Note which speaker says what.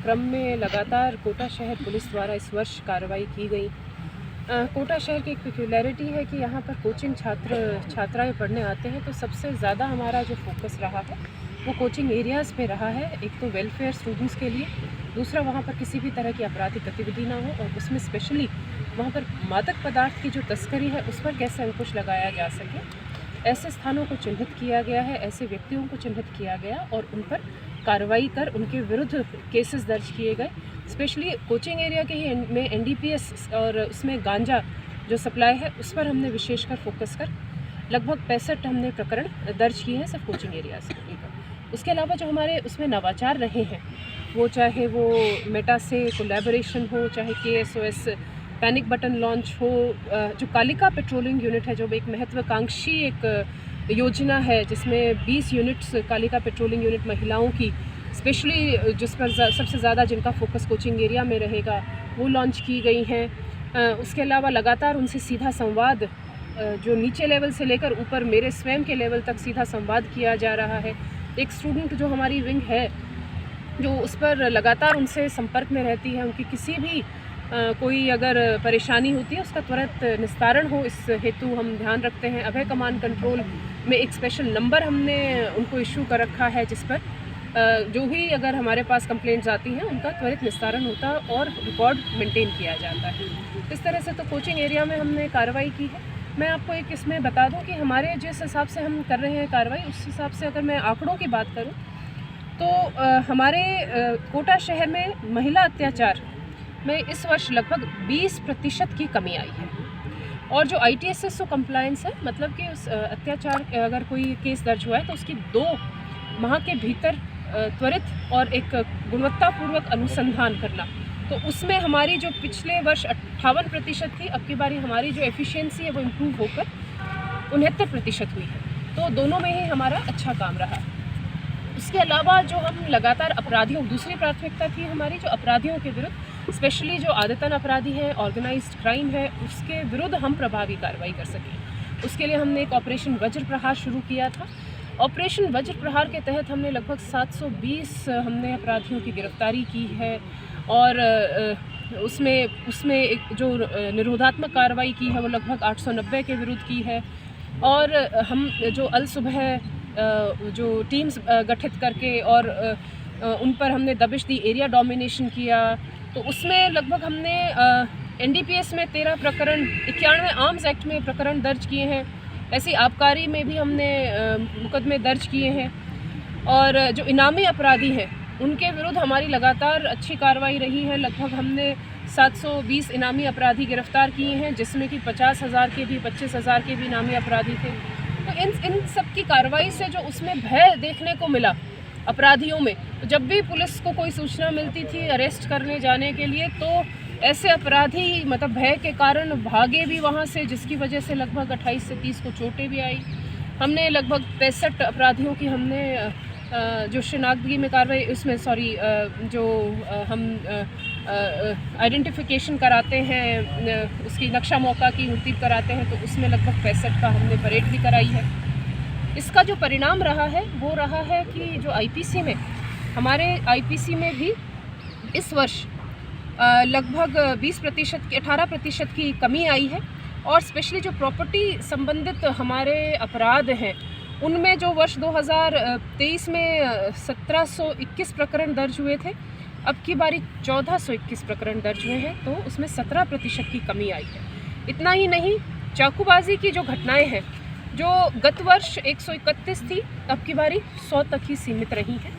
Speaker 1: क्रम में लगातार कोटा शहर पुलिस द्वारा इस वर्ष कार्रवाई की गई। कोटा शहर की एक पेक्युलरिटी है कि यहाँ पर कोचिंग छात्राएं पढ़ने आते हैं, तो सबसे ज़्यादा हमारा जो फोकस रहा है वो कोचिंग एरियाज़ पे रहा है। एक तो वेलफेयर स्टूडेंट्स के लिए, दूसरा वहाँ पर किसी भी तरह की आपराधिक गतिविधि ना हो, और उसमें स्पेशली वहाँ पर मादक पदार्थ की जो तस्करी है उस पर कैसे अंकुश लगाया जा सके, ऐसे स्थानों को चिन्हित किया गया है, ऐसे व्यक्तियों को चिन्हित किया गया और उन पर कार्रवाई कर उनके विरुद्ध केसेस दर्ज किए गए। स्पेशली कोचिंग एरिया के ही में एनडीपीएस और उसमें गांजा जो सप्लाई है उस पर हमने विशेषकर फोकस कर लगभग 65 हमने प्रकरण दर्ज किए हैं सिर्फ कोचिंग एरिया से लेकर। उसके अलावा जो हमारे उसमें नवाचार रहे हैं, वो चाहे वो मेटा से कोलैबोरेशन हो, चाहे KSOS पैनिक बटन लॉन्च हो, जो कालिका पेट्रोलिंग यूनिट है जो एक महत्वाकांक्षी एक योजना है जिसमें 20 यूनिट्स कालिका पेट्रोलिंग यूनिट महिलाओं की स्पेशली जिस पर सबसे ज़्यादा जिनका फोकस कोचिंग एरिया में रहेगा वो लॉन्च की गई हैं। उसके अलावा लगातार उनसे सीधा संवाद जो नीचे लेवल से लेकर ऊपर मेरे स्वयं के लेवल तक सीधा संवाद किया जा रहा है। एक स्टूडेंट जो हमारी विंग है जो उस पर लगातार उनसे संपर्क में रहती है, उनकी किसी भी कोई अगर परेशानी होती है उसका त्वरित निस्तारण हो, इस हेतु हम ध्यान रखते हैं। अभय कमांड कंट्रोल में एक स्पेशल नंबर हमने उनको इशू कर रखा है जिस पर जो भी अगर हमारे पास कंप्लेंट्स आती हैं उनका त्वरित निस्तारण होता है और रिकॉर्ड मेंटेन किया जाता है। इस तरह से तो कोचिंग एरिया में हमने कार्रवाई की है। मैं आपको एक इसमें बता दूं कि हमारे जिस हिसाब से हम कर रहे हैं कार्रवाई, उस हिसाब से अगर मैं आंकड़ों की बात करूं तो हमारे कोटा शहर में महिला अत्याचार में इस वर्ष लगभग 20% की कमी आई है। और जो ITSSO कंप्लायंस है, मतलब कि उस अत्याचार अगर कोई केस दर्ज हुआ है तो उसकी 2 माह के भीतर त्वरित और एक गुणवत्तापूर्वक अनुसंधान करना, तो उसमें हमारी जो पिछले वर्ष 58% थी, अब की बारी हमारी जो एफिशिएंसी है वो इम्प्रूव होकर 69% हुई है। तो दोनों में ही हमारा अच्छा काम रहा। उसके अलावा जो हम लगातार अपराधियों, दूसरी प्राथमिकता थी हमारी जो अपराधियों के विरुद्ध, स्पेशली जो आदतन अपराधी हैं, ऑर्गेनाइज्ड क्राइम है, उसके विरुद्ध हम प्रभावी कार्रवाई कर सकें। उसके लिए हमने एक ऑपरेशन वज्र प्रहार शुरू किया था। ऑपरेशन वज्र प्रहार के तहत हमने लगभग 720 हमने अपराधियों की गिरफ्तारी की है और उसमें एक जो निरोधात्मक कार्रवाई की है वो लगभग 890 के विरुद्ध की है। और हम जो अल सुबह जो टीम्स गठित करके और उन पर हमने दबिश दी, एरिया डोमिनेशन किया, तो उसमें लगभग हमने NDPS में 13 प्रकरण, 91 आर्म्स एक्ट में प्रकरण दर्ज किए हैं। ऐसी आबकारी में भी हमने मुकदमे दर्ज किए हैं। और जो इनामी अपराधी हैं उनके विरुद्ध हमारी लगातार अच्छी कार्रवाई रही है। लगभग हमने 720 इनामी अपराधी गिरफ्तार किए हैं, जिसमें कि 50,000 के भी 25,000 के भी इनामी अपराधी थे। तो इन सब की कार्रवाई से जो उसमें भय देखने को मिला अपराधियों में, तो जब भी पुलिस को कोई सूचना मिलती थी अरेस्ट करने जाने के लिए, तो ऐसे अपराधी मतलब भय के कारण भागे भी वहाँ से, जिसकी वजह से लगभग 28 से 30 को चोटें भी आई। हमने लगभग 65 अपराधियों की हमने जो शिनाख्तगी में कार्रवाई उसमें जो हम आइडेंटिफिकेशन कराते हैं, उसकी नक्शा मौका की तरतीब कराते हैं, तो उसमें लगभग 65 का हमने परेड भी कराई है। इसका जो परिणाम रहा है वो रहा है कि जो IPC में, हमारे IPC में भी इस वर्ष लगभग 20% की 18% की कमी आई है। और स्पेशली जो प्रॉपर्टी संबंधित हमारे अपराध हैं उनमें जो वर्ष 2023 में 1721 प्रकरण दर्ज हुए थे, अब की बारी 1421 प्रकरण दर्ज हुए हैं, तो उसमें 17% की कमी आई है। इतना ही नहीं, चाकूबाजी की जो घटनाएं हैं जो गत वर्ष 131 थी, अब की बारी 100 तक ही सीमित रही हैं।